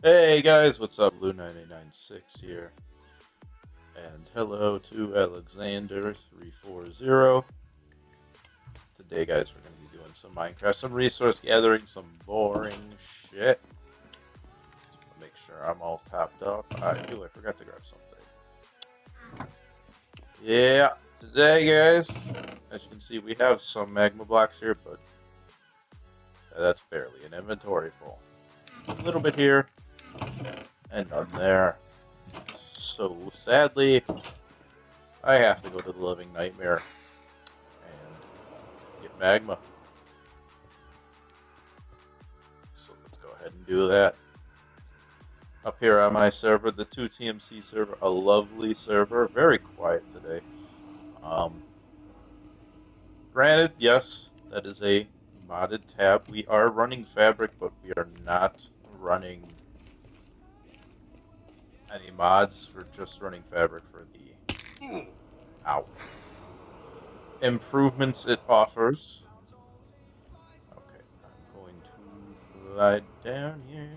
Hey guys, what's up? Blue996 here. And hello to Alexander340. Today, guys, we're going to be doing some Minecraft, some resource gathering, some boring shit. Make sure I'm all topped up. I forgot to grab something. Yeah, today, guys, as you can see, we have some magma blocks here, but that's barely an inventory full. A little bit here, and none there. So, sadly, I have to go to the Living Nightmare and get magma. So let's go ahead and do that. Up here on my server, the 2TMC server, a lovely server, very quiet today. Granted, yes, that is a modded tab. We are running Fabric, but we are not running any mods. We're just running Fabric for the improvements it offers. Okay, I'm going to slide down here.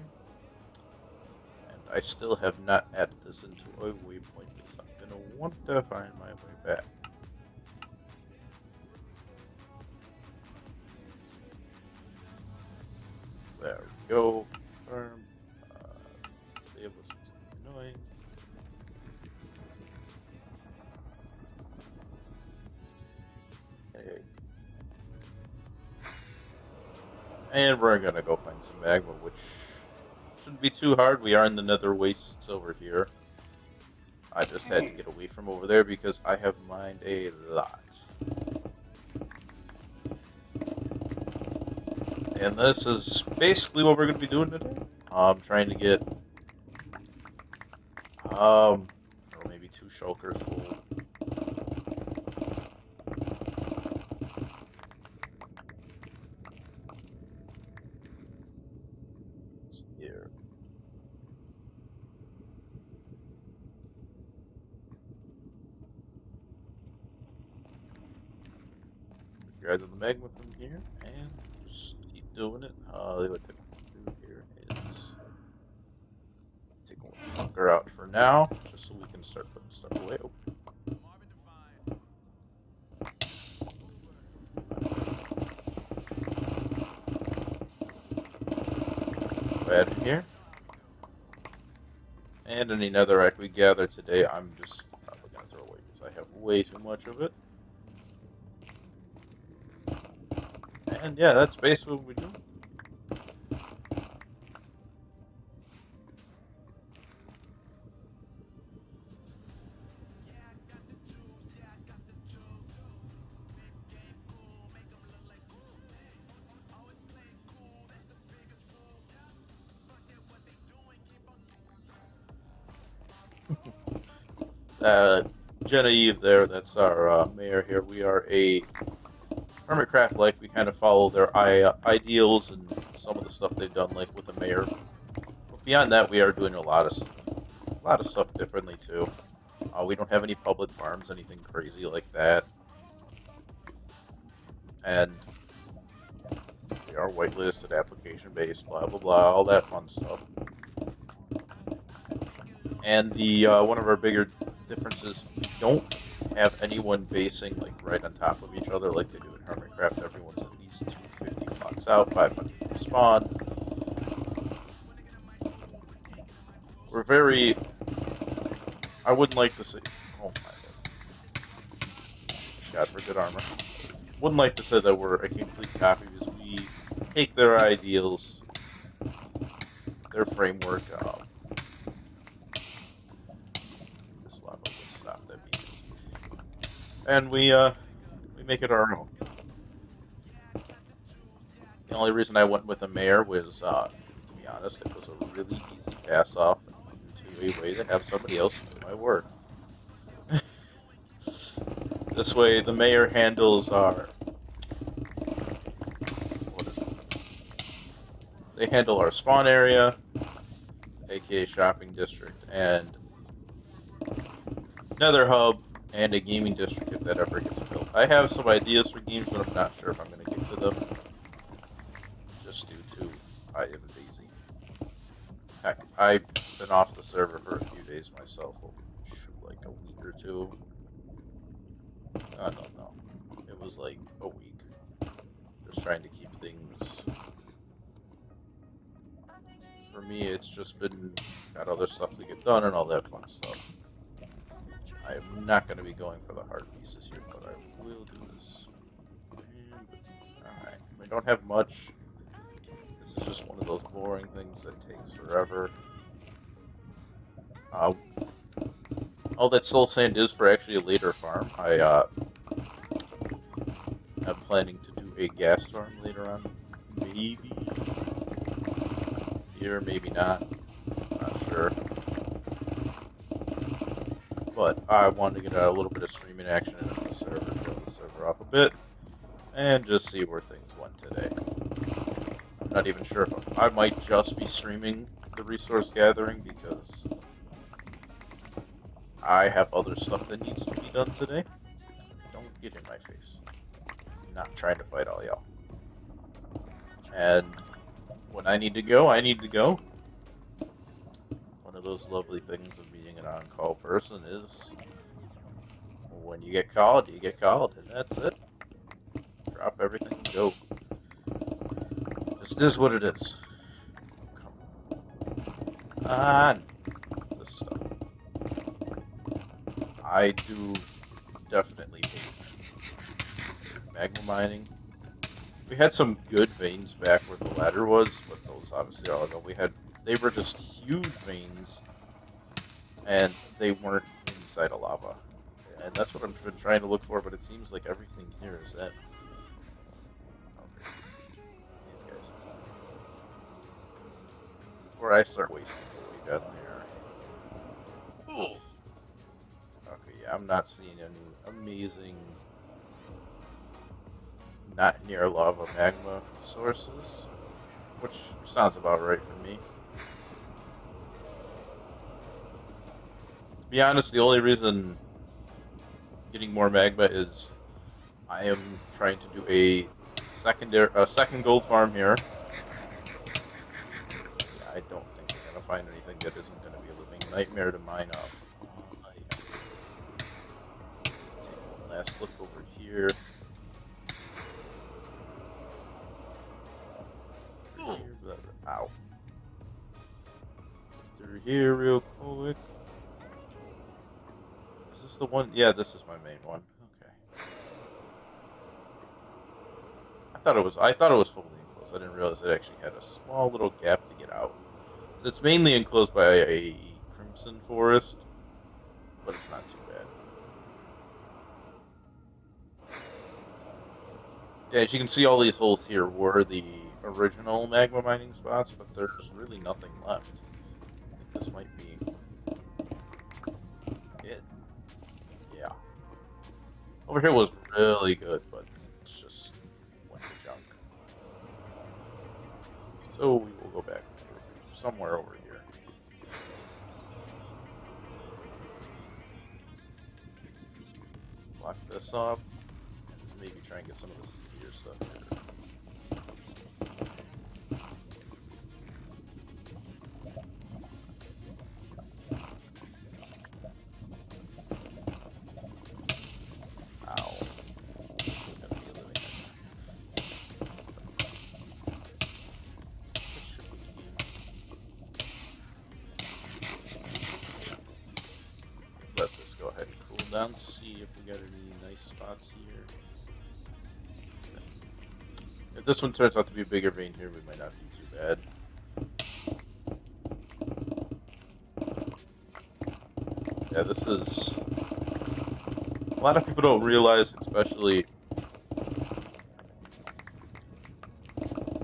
And I still have not added this into a waypoint because I'm going to want to find my way back. There we go. Confirm. Disable since it's annoying. Okay. And we're gonna go find some magma, which shouldn't be too hard. We are in the nether wastes over here. I just had to get away from over there because I have mined a lot. And this is basically what we're going to be doing today. I'm trying to get, or maybe 2 shulkers full. Let's see here. Grab the magma from here and just keep doing it. The other thing we'll do here is take one shulker out for now, just so we can start putting stuff away. Oh. Add in here. And any netherite we gather today, I'm just probably going to throw away because I have way too much of it. And yeah, that's basically what we do. Genevieve there, that's our mayor here. We are a Hermitcraft like. We kind of follow their ideals and some of the stuff they've done, like with the mayor. But beyond that, we are doing a lot of stuff differently too. We don't have any public farms, anything crazy like that, and we are whitelisted, application based, blah blah blah, all that fun stuff. And the one of our bigger differences, we don't have anyone basing like right on top of each other like they do in Hermitcraft. Everyone's at least 250 blocks out, 500 from spawn. We're very... I wouldn't like to say... Oh my god, for good armor. Wouldn't like to say that we're a complete copy because we take their ideals, their framework, and we make it our own. The only reason I went with the mayor was, to be honest, it was a really easy pass off into a way to have somebody else do my work. This way, the mayor handles our... What is it? They handle our spawn area, aka shopping district, and nether hub, and a gaming district if that ever gets built. I have some ideas for games, but I'm not sure if I'm going to get to them. Just due to I am lazy. Heck, I've been off the server for a few days myself. Oh, shoot, like a week or two. I don't know. It was like a week. Just trying to keep things. For me, it's just been got other stuff to get done and all that fun stuff. I'm not going to be going for the hard pieces here, but I will do this. Alright, we don't have much. This is just one of those boring things that takes forever. Oh, that soul sand is for actually a later farm. I'm planning to do a gas farm later on. Maybe here, maybe not. Not sure. But I wanted to get a little bit of streaming action into the server, kill the server off a bit, and just see where things went today. I'm not even sure if I might just be streaming the resource gathering because I have other stuff that needs to be done today. Don't get in my face. I'm not trying to fight all y'all. And when I need to go, I need to go. One of those lovely things of being an on-call person is when you get called, you get called, and that's it. Drop everything and go. This is what it is. Come on. This stuff. I do definitely hate magma mining. We had some good veins back where the ladder was, but those obviously all ago. They were just huge veins, and they weren't inside of lava. And that's what I've been trying to look for, but it seems like everything here is that. Okay. These guys. Before I start wasting away down there. Ooh. Okay, yeah, I'm not seeing any amazing, not near lava magma sources, which sounds about right for me. To be honest, the only reason getting more magma is I am trying to do a second gold farm here. Yeah, I don't think we're gonna find anything that isn't gonna be a living nightmare to mine up. Take one last look over here. Ow. Through here real quick. Is this the one? Yeah, this is my main one. Okay. I thought it was fully enclosed. I didn't realize it actually had a small little gap to get out. So it's mainly enclosed by a crimson forest, but it's not too bad. Yeah, as you can see, all these holes here were the original magma mining spots, but there's really nothing left. I think this might be it. Yeah. Over here was really good, but it's just went to junk. So we will go back somewhere over here. Block this off, and maybe try and get some of this easier stuff here. Down to see if we got any nice spots here. Okay. If this one turns out to be a bigger vein here, we might not be too bad. Yeah, this is... A lot of people don't realize, especially...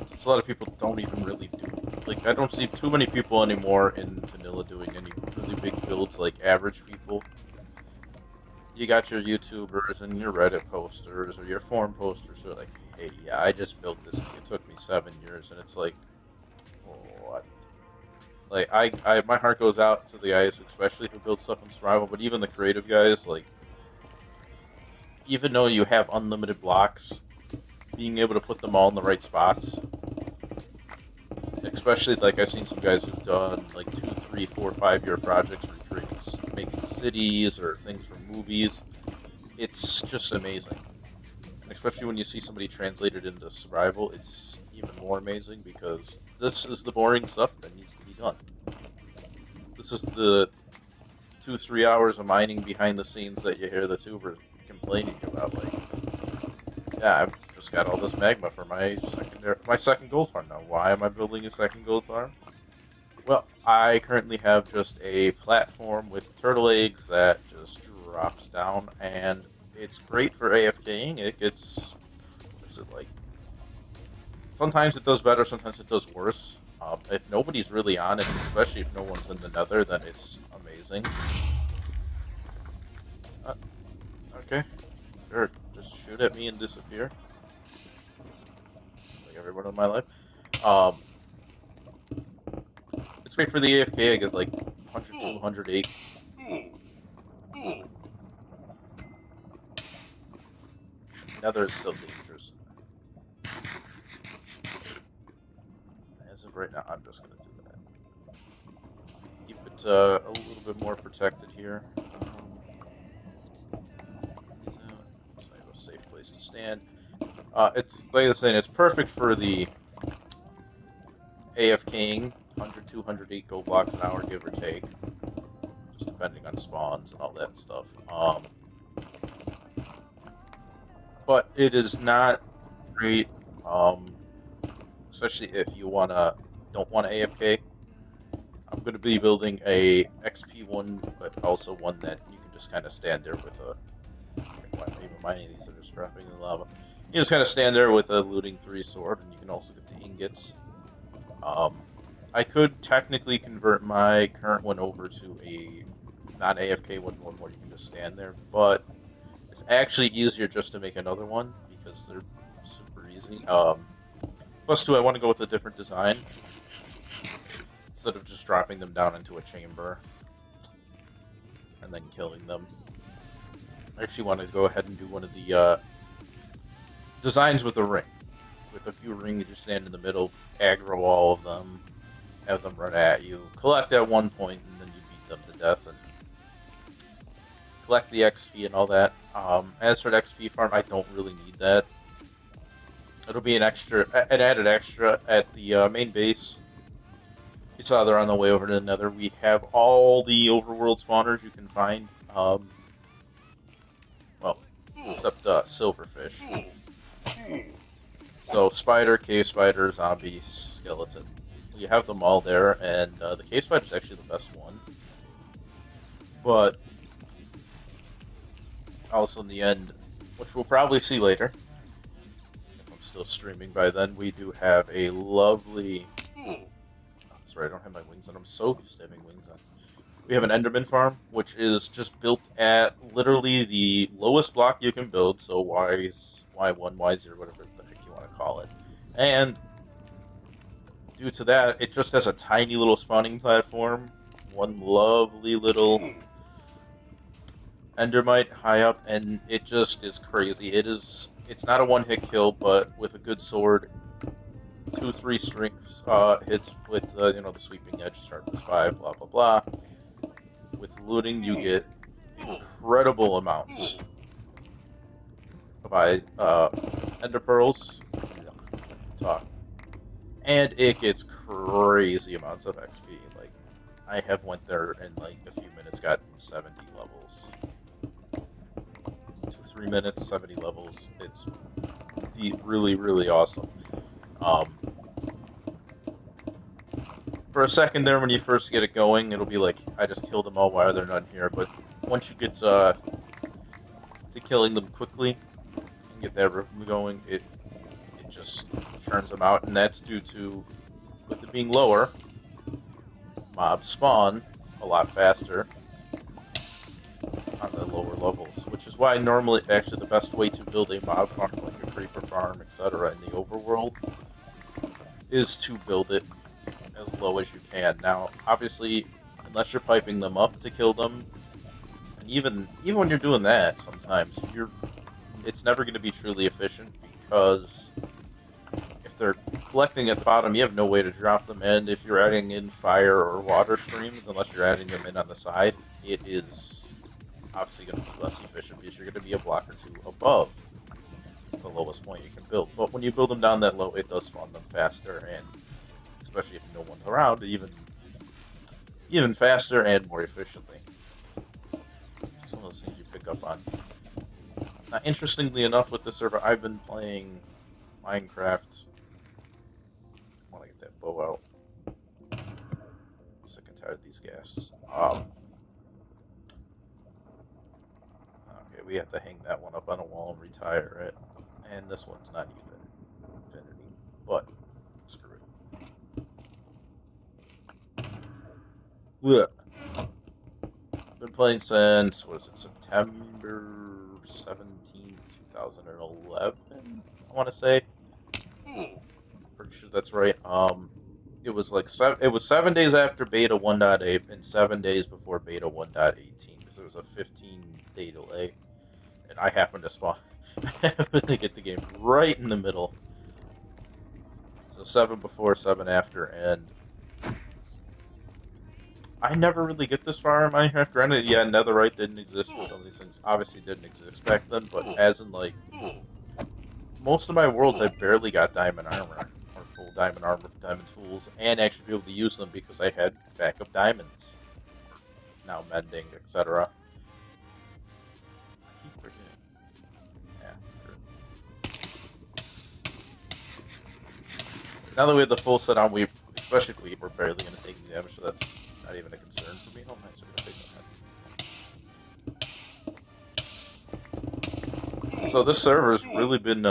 Since a lot of people don't even really do... Like, I don't see too many people anymore in vanilla doing any really big builds like average people. You got your YouTubers and your Reddit posters or your forum posters who are like, hey, yeah, I just built this thing. It took me 7 years. And it's like, what? Like, my heart goes out to the guys, especially who build stuff in survival, but even the creative guys, like, even though you have unlimited blocks, being able to put them all in the right spots, Especially, like, I've seen some guys who've done, like, 2, 3, 4, 5-year projects making cities or things for movies. It's just amazing. And especially when you see somebody translate it into survival, it's even more amazing because this is the boring stuff that needs to be done. This is the 2, 3 hours of mining behind the scenes that you hear the tubers complaining about. Like, yeah, I've just got all this magma for my second gold farm now. Why am I building a second gold farm? Well, I currently have just a platform with turtle eggs that just drops down, and it's great for AFKing. It gets, what is it like? Sometimes it does better, sometimes it does worse. If nobody's really on it, especially if no one's in the nether, then it's amazing. Okay, sure, just shoot at me and disappear. Like everyone in my life. It's great for the AFK. I get like 100, 208. Nether is still dangerous. As of right now, I'm just going to do that. Keep it a little bit more protected here. So I have a safe place to stand. It's like I was saying, it's perfect for the AFKing. 100, 208 gold blocks an hour, give or take. Just depending on spawns and all that stuff. But it is not great, especially if you don't want to AFK. I'm going to be building a XP one, but also one that you can just kind of stand there with a... Why am I even mining these? They're just dropping in the lava. You just kind of stand there with a looting 3 sword, and you can also get the ingots. I could technically convert my current one over to a non-AFK one where you can just stand there, but it's actually easier just to make another one because they're super easy. Plus, too, I want to go with a different design instead of just dropping them down into a chamber and then killing them. I actually want to go ahead and do one of the designs with a ring. With a few rings, you stand in the middle, aggro all of them, have them run at you, collect at one point, and then you beat them to death, and collect the XP and all that. As for the XP farm, I don't really need that. It'll be an added extra at the main base. You saw they're on the way over to the nether. We have all the overworld spawners you can find. Well, except silverfish. So spider, cave spider, zombie, skeleton. You have them all there, and the cave spider is actually the best one. But also in the end, which we'll probably see later, if I'm still streaming by then, we do have a lovely... That's right, I don't have my wings on. I'm so used to having wings on. We have an Enderman Farm, which is just built at literally the lowest block you can build, so Y1, Y0, whatever the heck you want to call it. And due to that, it just has a tiny little spawning platform, one lovely little endermite high up, and it just is crazy. It's not a one-hit kill, but with a good sword, 2, 3 strings hits with the sweeping edge, sharpness 5, blah blah blah. With looting, you get incredible amounts of ender pearls. And it gets crazy amounts of XP. Like, I have went there in like a few minutes, got 70 levels. 2-3 minutes, 70 levels. It's really, really awesome. For a second there, when you first get it going, it'll be like, I just killed them all, why are there none here? But once you get to killing them quickly, and get that rhythm going, it just churns them out, and that's due to, with it being lower, mobs spawn a lot faster on the lower levels, which is why normally, actually, the best way to build a mob farm, like a creeper farm, etc., in the overworld, is to build it as low as you can. Now, obviously, unless you're piping them up to kill them, and even when you're doing that, sometimes it's never going to be truly efficient, because if if they're collecting at the bottom, you have no way to drop them in. If you're adding in fire or water streams, unless you're adding them in on the side, it is obviously going to be less efficient because you're going to be a block or two above the lowest point you can build. But when you build them down that low, it does spawn them faster, and especially if no one's around, even faster and more efficiently. It's one of those things you pick up on. Now, interestingly enough, with this server, I've been playing Minecraft. I want to get that bow out. I'm sick and tired of these ghasts. Okay, we have to hang that one up on a wall and retire it. And this one's not even infinity, but screw it. Blech. I've been playing since, what is it, September 17, 2011, I want to say. Pretty sure that's right. It was like 7 days after beta 1.8 and 7 days before beta 1.18, because there was a 15-day delay, and I happened to spawn. I happened to get the game right in the middle. So 7 before, 7 after, and I never really get this far in Minecraft. Granted, yeah, Netherite didn't exist, and some of these things obviously didn't exist back then, but as in, like, most of my worlds, I barely got diamond armor, or full diamond armor, diamond tools, and actually be able to use them because I had backup diamonds. Now mending, etc. I keep forgetting. Yeah, sure. Now that we have the full set on, especially if we're barely going to take any damage, so that's not even a concern for me. Oh, nice, we're gonna take that head. So this server's really been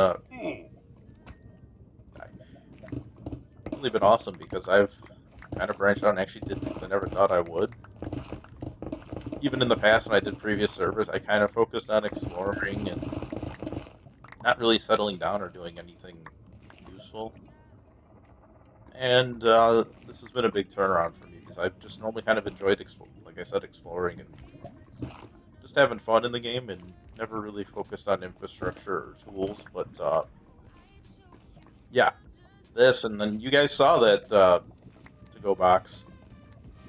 awesome because I've kind of branched out and actually did things I never thought I would. Even in the past when I did previous servers, I kind of focused on exploring and not really settling down or doing anything useful. And this has been a big turnaround for me because I've just normally kind of enjoyed, like I said, exploring and just having fun in the game, and never really focused on infrastructure or tools. But yeah, this, and then you guys saw that to-go box.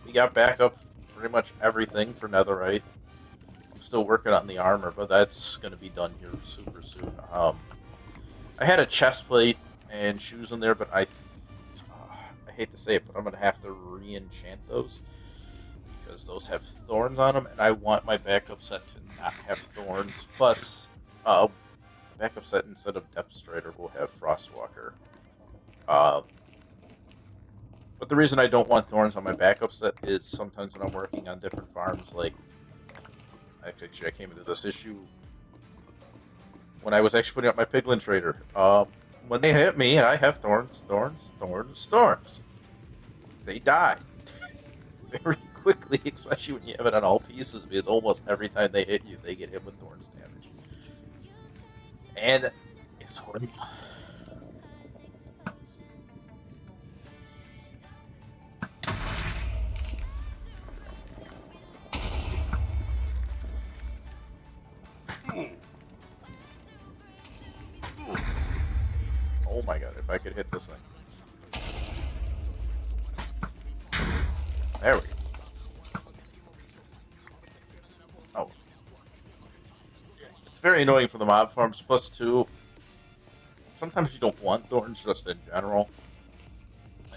We got backup pretty much everything for Netherite. I'm still working on the armor, but that's going to be done here super soon. I had a chest plate and shoes in there, but I hate to say it, but I'm going to have to re-enchant those because those have thorns on them, and I want my backup set to not have thorns. Plus, backup set instead of Depth Strider will have Frostwalker. But the reason I don't want thorns on my backup set is sometimes when I'm working on different farms, like, actually I came into this issue when I was actually putting up my Piglet trader. When they hit me and I have thorns, they die very quickly, especially when you have it on all pieces, because almost every time they hit you, they get hit with thorns damage. And it's horrible. Oh my god, if I could hit this thing. There we go. Oh. It's very annoying for the mob farms, plus 2. Sometimes you don't want thorns just in general,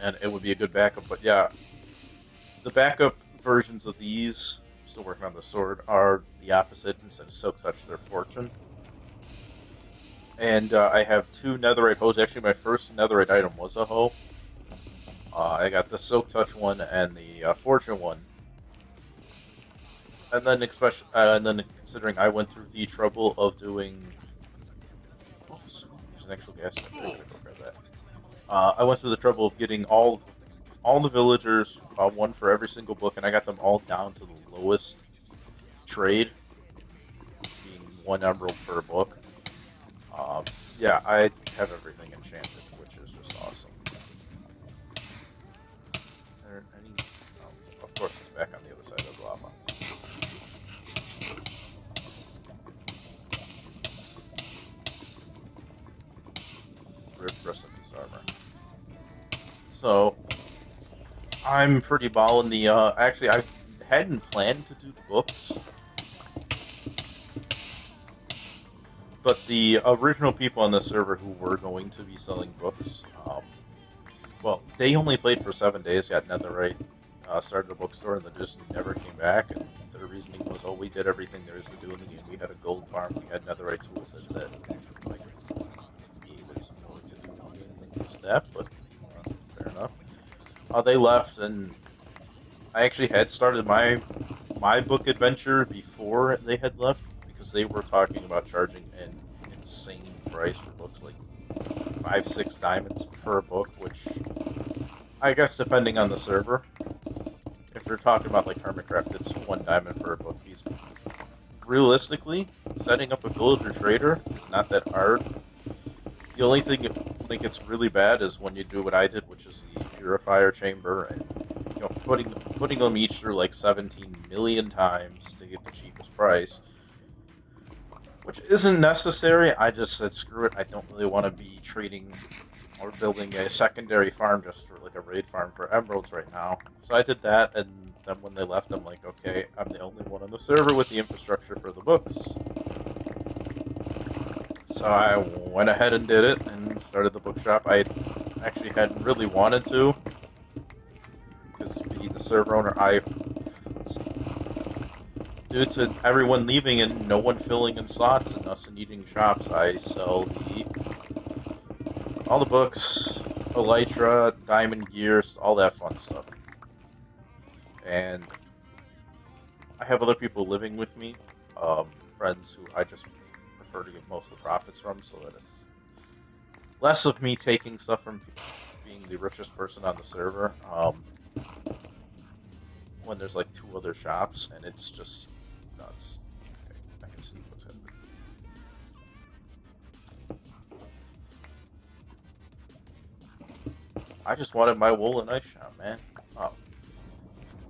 and it would be a good backup, but yeah. The backup versions of these, I'm still working on the sword, are the opposite. Instead of Silk Touch, they're Fortune. And I have 2 netherite hoes. Actually, my first netherite item was a hoe. I got the Silk Touch one and the Fortune one. And then, considering I went through the trouble of doing... Oh, sweet. There's an actual gas tank. I'm gonna go grab that. I went through the trouble of getting all the villagers, one for every single book, and I got them all down to the lowest trade, being 1 emerald per book. Yeah, I have everything enchanted, which is just awesome. Of course, it's back on the other side of the lava. Rip, rest in peace, armor. I'm pretty ball in the, actually, I hadn't planned to do the books, but the original people on the server who were going to be selling books, well, they only played for 7 days, got netherite, started a bookstore, and then just never came back, and their reasoning was, oh, we did everything there is to do in the game. We had a gold farm, we had netherite tools, that's it. Like, there's more to do in the game than just that, but fair enough. They left, and I actually had started my book adventure before they had left, because they were talking about charging an insane price for books, like 5-6 diamonds per book, which I guess depending on the server. If you're talking about like Hermitcraft, it's 1 diamond per book piece. Realistically, setting up a villager trader is not that hard. The only thing when it gets really bad is when you do what I did, which is the purifier chamber, and putting them each through like 17 million times to get the cheapest price, which isn't necessary. I just said screw it. I don't really want to be trading or building a secondary farm just for like a raid farm for emeralds right now. So I did that, and then when they left, I'm like, okay, I'm the only one on the server with the infrastructure for the books. So I went ahead and did it and started the bookshop. I actually hadn't really wanted to, because being the server owner, due to everyone leaving and no one filling in slots and us needing shops, I sell all the books, elytra, diamond gears, all that fun stuff. And I have other people living with me, friends who I just prefer to get most of the profits from, so that it's less of me taking stuff from being the richest person on the server. When there's like 2 other shops, and it's just nuts. Okay, I can see what's happening. I just wanted my wool and ice shop, man.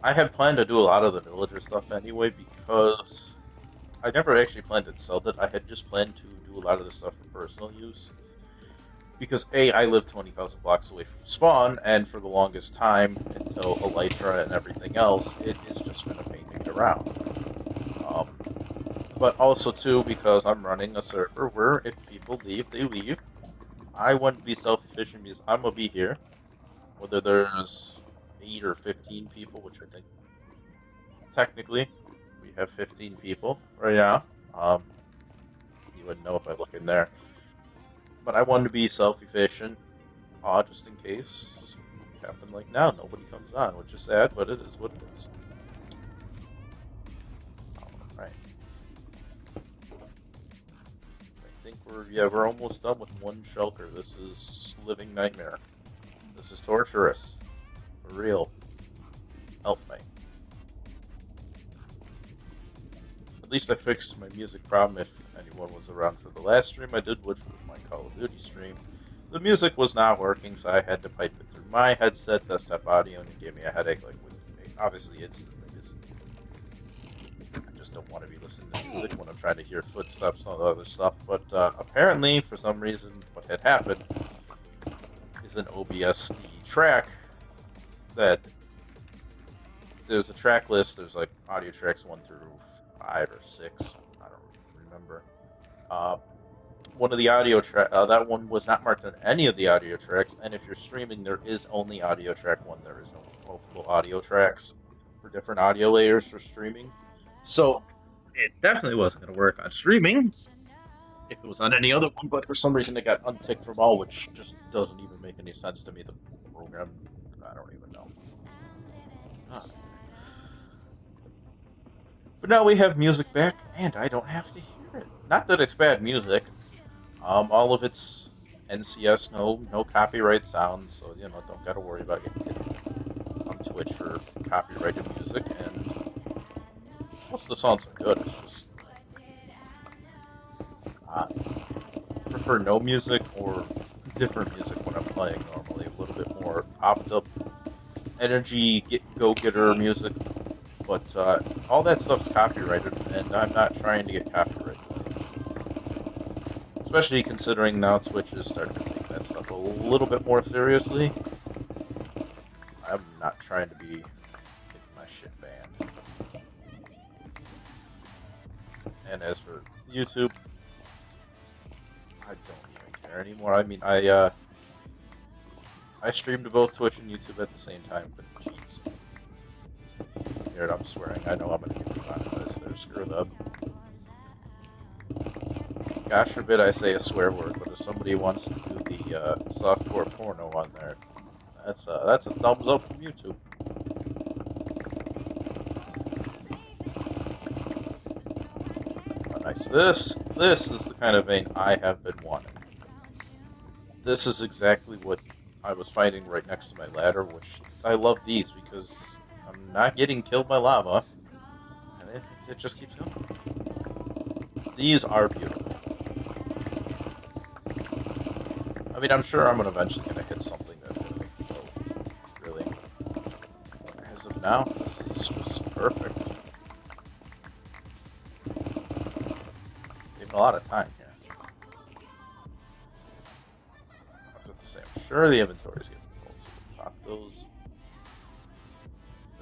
I had planned to do a lot of the villager stuff anyway, because I never actually planned to sell it. I had just planned to do a lot of the stuff for personal use. Because A, I live 20,000 blocks away from spawn, and for the longest time, until elytra and everything else, it has just been a pain to get around. But also, too, because I'm running a server where if people leave, they leave. I want to be self-efficient because I'm going to be here. Whether there's 8 or 15 people, which I think, technically, we have 15 people right now. You wouldn't know if I look in there. But I wanted to be self-efficient, just in case. It happened like now, nobody comes on, which is sad, but it is what it is. Alright. I think we're almost done with 1 shulker. This is living nightmare. This is torturous. For real. Help me. At least I fixed my music problem if anyone was around for the last stream I did, which was my Call of Duty stream. The music was not working, so I had to pipe it through my headset, desktop audio, and it gave me a headache. Like, obviously, I just don't want to be listening to music when I'm trying to hear footsteps and all the other stuff. But apparently, for some reason, what had happened is in OBS, the track that there's a track list. There's like audio tracks 1 through 5 or 6. I don't remember. One of the audio that one was not marked on any of the audio tracks, and if you're streaming, there is only audio track 1. There is no multiple audio tracks for different audio layers for streaming. So it definitely wasn't going to work on streaming if it was on any other one, but for some reason it got unticked from all, which just doesn't even make any sense to me. The program, I don't even know. But now we have music back, and I don't have to hear it. Not that it's bad music. All of it's NCS, no copyright sounds, so don't gotta worry about getting hit on Twitch for copyrighted music. And most of the songs are good. It's just I prefer no music or different music when I'm playing normally. A little bit more popped up, energy, go-getter music. But all that stuff's copyrighted, and I'm not trying to get copyrighted. Especially considering now Twitch is starting to take that stuff a little bit more seriously. I'm not trying to be getting my shit banned. And as for YouTube, I don't even care anymore. I mean, I stream to both Twitch and YouTube at the same time, but jeez. Here I'm swearing. I know I'm gonna get demonetized there. Screw them. Gosh forbid I say a swear word, but if somebody wants to do the softcore porno on there, that's a thumbs up from YouTube. Oh, nice. This is the kind of vein I have been wanting. This is exactly what I was fighting right next to my ladder, which I love these because I'm not getting killed by lava, and it just keeps going. These are beautiful. I mean, I'm sure I'm eventually going to hit something that's going to make me go, really. As of now, this is just perfect. Taking a lot of time here. I was going to say, I'm sure the inventory's getting full, so we'll pop those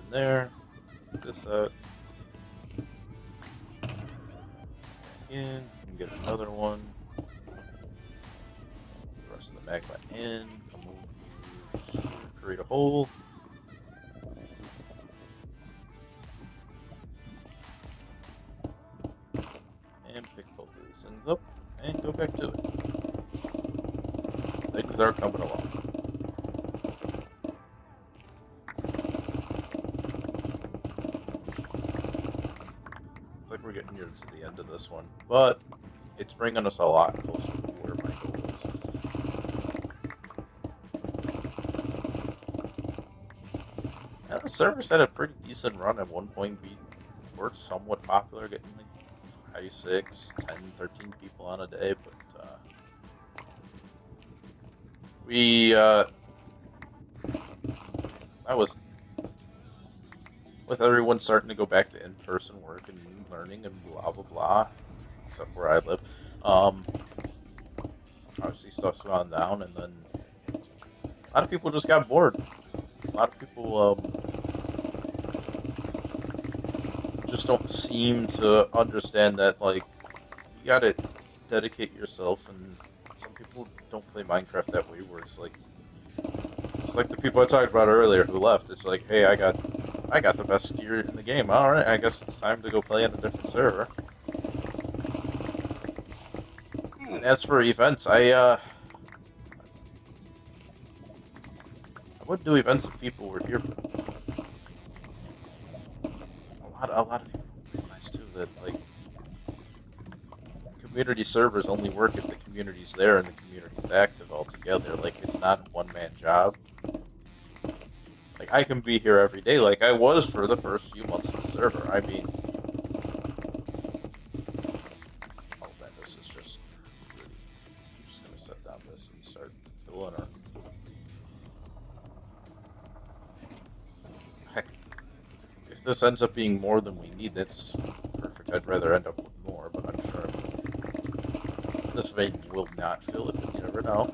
in there. Get this out. In, and get another one. The magma in, come over here, create a hole. And pick both of these things up and go back to it. Things are coming along. Looks like we're getting near to the end of this one, but it's bringing us a lot closer to where my goal is. Yeah, the servers had a pretty decent run at one point. We were somewhat popular, getting like 5, 6, 10, 13 people on a day, but I was, with everyone starting to go back to in-person work and learning and blah blah blah, except where I live, obviously stuff's gone down, and then a lot of people just got bored. A lot of people just don't seem to understand that, like, you gotta dedicate yourself, and some people don't play Minecraft that way, where it's like the people I talked about earlier who left. It's like, hey, I got the best gear in the game. Alright, I guess it's time to go play on a different server. And as for events, I would do events if people were here, but a lot of people realize too that, like, community servers only work if the community's there and the community's active altogether. Like, it's not a one-man job. Like, I can be here every day, like I was for the first few months of the server. I mean, oh man, this is just really, I'm just gonna set down this and start filling her. Heck, if this ends up being more than we need, that's perfect. I'd rather end up with more, but I'm sure this vein will not fill it, but you never know.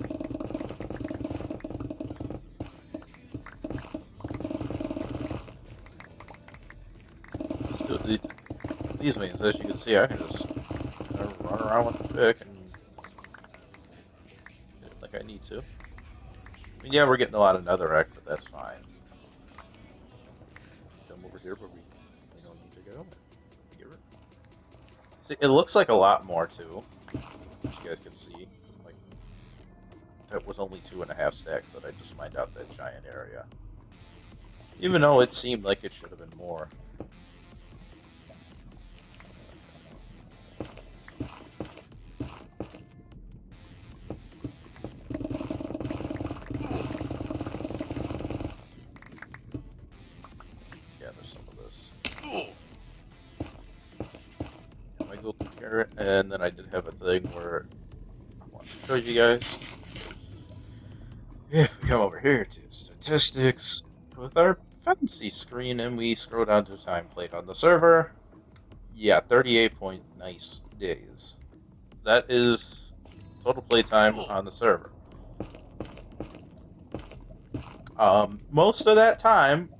These veins, as you can see, I can just run around with the pick and do it like I need to. I mean, yeah, we're getting a lot of netherrack, but that's fine. Come over here, but we don't need to go. Get rid. See, it looks like a lot more too, as you guys can see. Like, that was only 2.5 stacks that I just mined out that giant area. Even though it seemed like it should have been more. And then I did have a thing where I want to show you guys. If we come over here to statistics with our fancy screen and we scroll down to time played on the server, yeah, 38 point nice days. That is total playtime on the server. Most of that time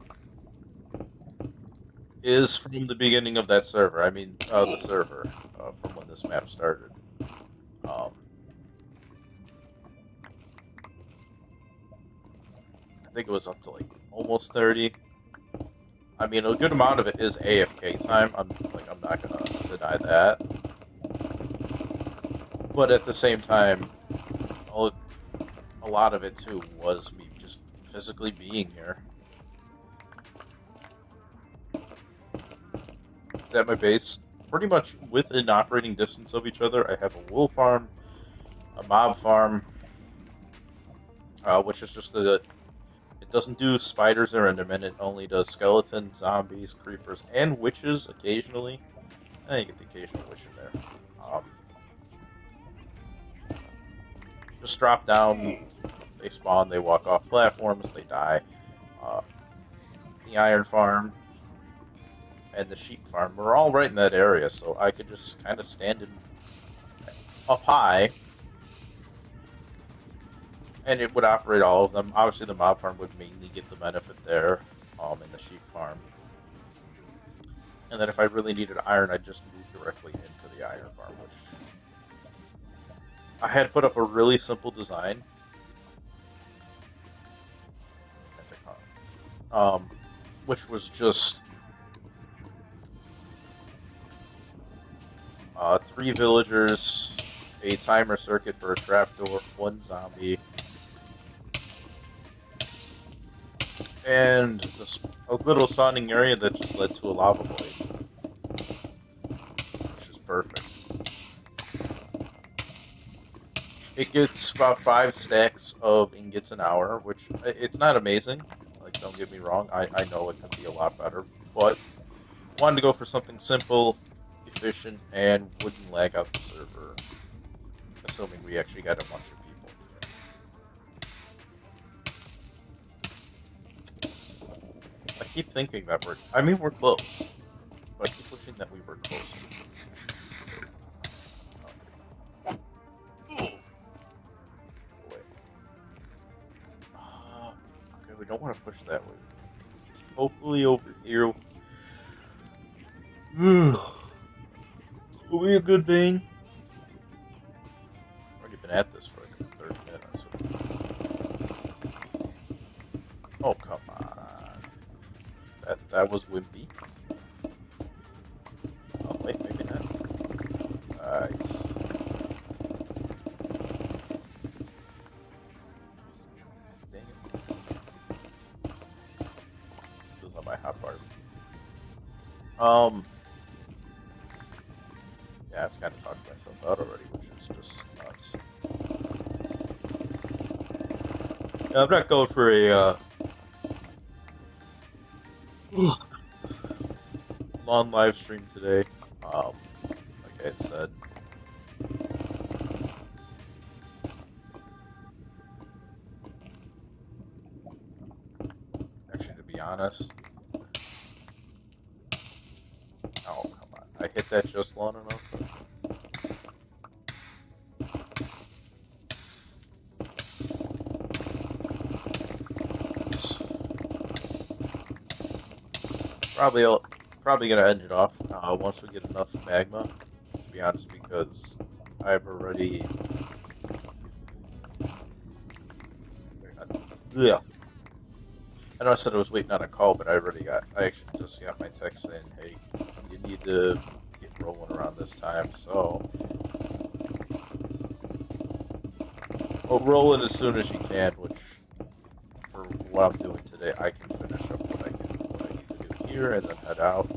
is from the beginning of that server. I mean, the server from when this map started. Um, I think it was up to like almost 30. I mean, a good amount of it is AFK time. I'm not gonna deny that. But at the same time, a lot of it too was me just physically being here. At my base, pretty much within operating distance of each other, I have a wool farm, a mob farm, which is just the. It doesn't do spiders or endermen. It only does skeletons, zombies, creepers, and witches occasionally. I get the occasional witch in there. Just drop down. They spawn. They walk off platforms. They die. The iron farm and the sheep farm were all right in that area, so I could just kind of stand up high, and it would operate all of them. Obviously, the mob farm would mainly get the benefit there, in the sheep farm. And then if I really needed iron, I'd just move directly into the iron farm, which I had put up a really simple design. Which was just 3 villagers, a timer circuit for a trapdoor, 1 zombie, and a little spawning area that just led to a lava blade, which is perfect. It gets about 5 stacks of ingots an hour, which it's not amazing. Like, don't get me wrong, I know it could be a lot better, but wanted to go for something simple, efficient, and wouldn't lag out the server, assuming we actually got a bunch of people. I keep thinking that we're close, but I keep wishing that we were closer. Okay, we don't want to push that way. Hopefully over here will be a good vein. Already been at this for like 30 minutes. Oh, come on. That was wimpy. Oh, wait, maybe not. Nice. Dang it. This is on my hot bar. Yeah, I've kind of talked myself out already, which is just nuts. Yeah, I'm not going for a long live stream today. Like I had said. Actually, to be honest. Oh, come on. I hit that just long enough. Probably gonna end it off once we get enough magma. To be honest, because I've already. Yeah. I know I said I was waiting on a call, but I actually just got my text saying, "Hey, you need to get rolling around this time." So, well, roll it as soon as you can. Which, for what I'm doing today, I can finish up what I need to do here and then head out.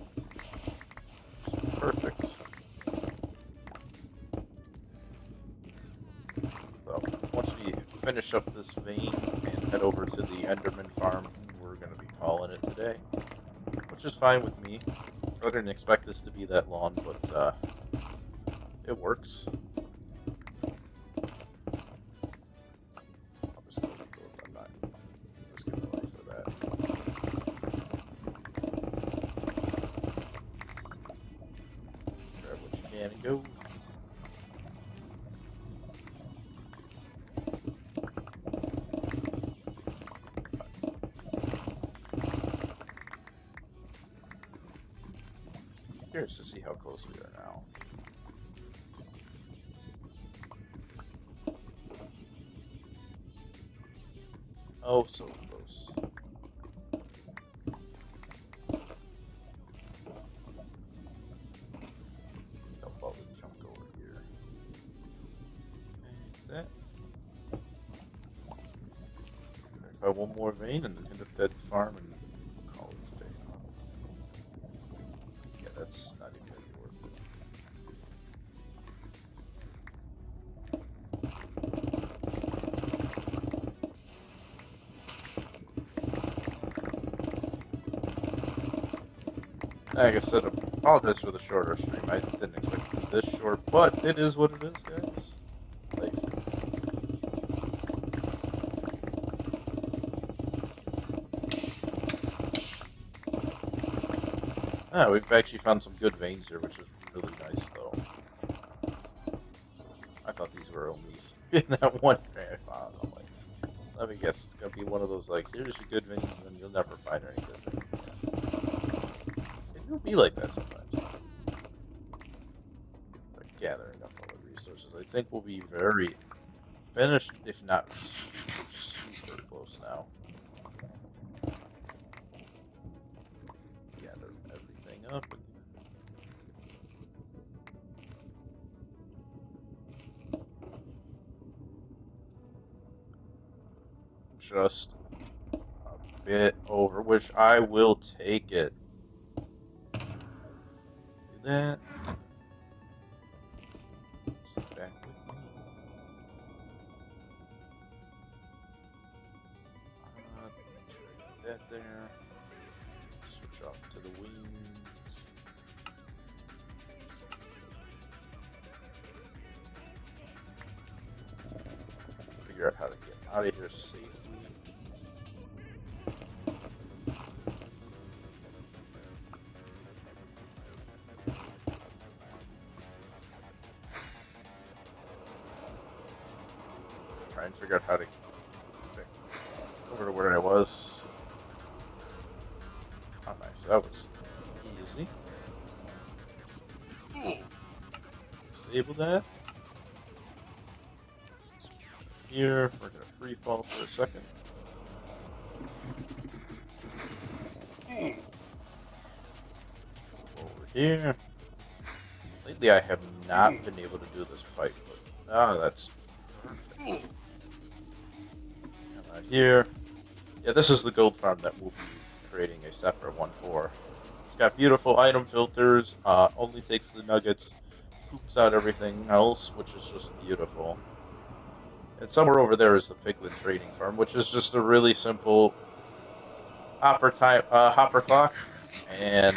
Perfect. So once we finish up this vein and head over to the Enderman Farm, we're going to be calling it today, which is fine with me. I didn't expect this to be that long, but it works. I'll just go with those. I'm just going to wait for that. Grab what you can and go. curious to see how close we are now. Oh, so close. Dump all the junk over here. And that. If I have one more vein and then hit the dead farm and call it today. Yeah, that's not even gonna be worth it. Like I said, I apologize for the shorter stream. I didn't expect it to be this short, but it is what it is, guys. Life. Ah, we've actually found some good veins here, which is really nice, though. I thought these were only in that one vein I found. I'm like, let me guess, it's gonna be one of those, like, here's your good veins, and then you'll never find any good veins. It'll be like that sometimes. But gathering up all the resources, I think we'll be very finished, if not super close now. Gather everything up. Just a bit over, which I will take it. Do that. Sit back with me. Trade that there. Switch off to the wings. Figure out how to get out of here safely. Try and figure out how to get over to where I was. Oh, nice. That was easy. Disable that. Here, we're gonna free fall for a second. Over here. Lately, I have not been able to do this fight, but that's perfect. Right here. Yeah, this is the gold farm that we'll be creating a separate one for. It's got beautiful item filters. Only takes the nuggets, poops out everything else, which is just beautiful. And somewhere over there is the Piglet trading farm, which is just a really simple hopper clock and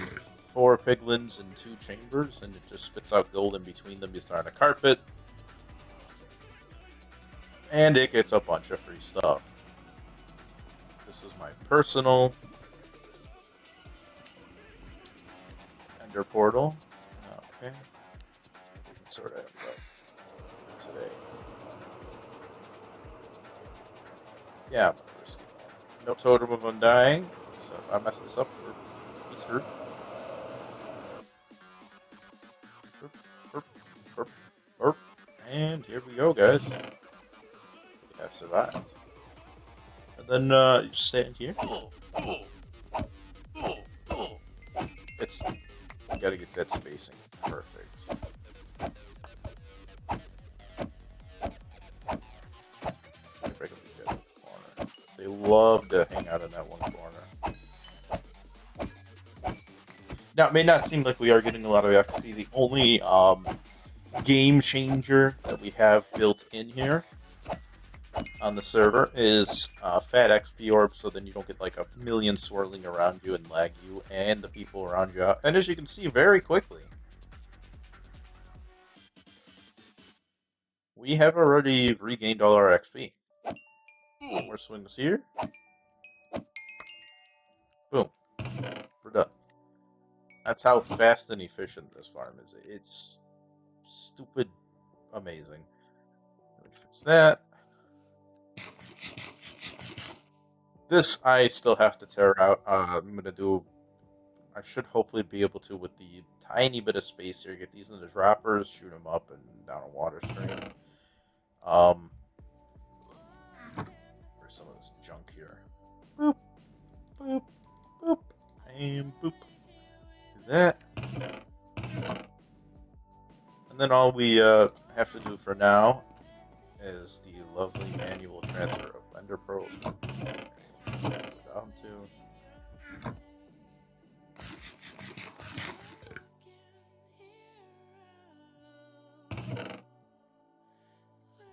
4 piglins and 2 chambers, and it just spits out gold in between them. You start on a carpet, and it gets a bunch of free stuff. This is my personal Ender portal. Okay, we can sort of today. Yeah, no totem of undying, so if I mess this up, we're screwed. And here we go, guys. We have survived. And then you just stand here. It's you gotta get that spacing perfect. They love to hang out in that one corner. Now, it may not seem like we are getting a lot of XP. The only game changer that we have built in here on the server is fat XP orbs, so then you don't get like a million swirling around you and lag you and the people around you out. And as you can see very quickly, we have already regained all our XP. More swings here. Boom. We're done. That's how fast and efficient this farm is. It's stupid amazing. Let me fix that. This I still have to tear out. I'm going to do I should hopefully be able to, with the tiny bit of space here, get these into the droppers, shoot them up and down a water stream. Where's some of this junk here? Boop, boop, boop, and boop. Do that. And then all we have to do for now is the lovely manual transfer of Ender Pearls. Down to...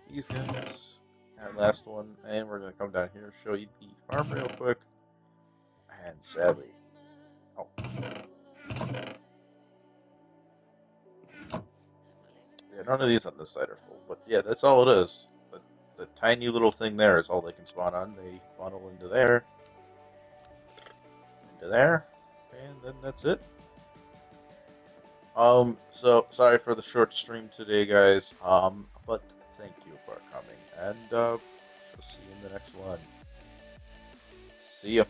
these guys. That last one, and we're gonna come down here, show you the farm real quick. And sadly, oh, yeah, none of these on this side are full. But yeah, that's all it is. The tiny little thing there is all they can spawn on. They funnel into there, and then that's it. So sorry for the short stream today, guys. But thank you for coming, and she'll see you in the next one. See ya.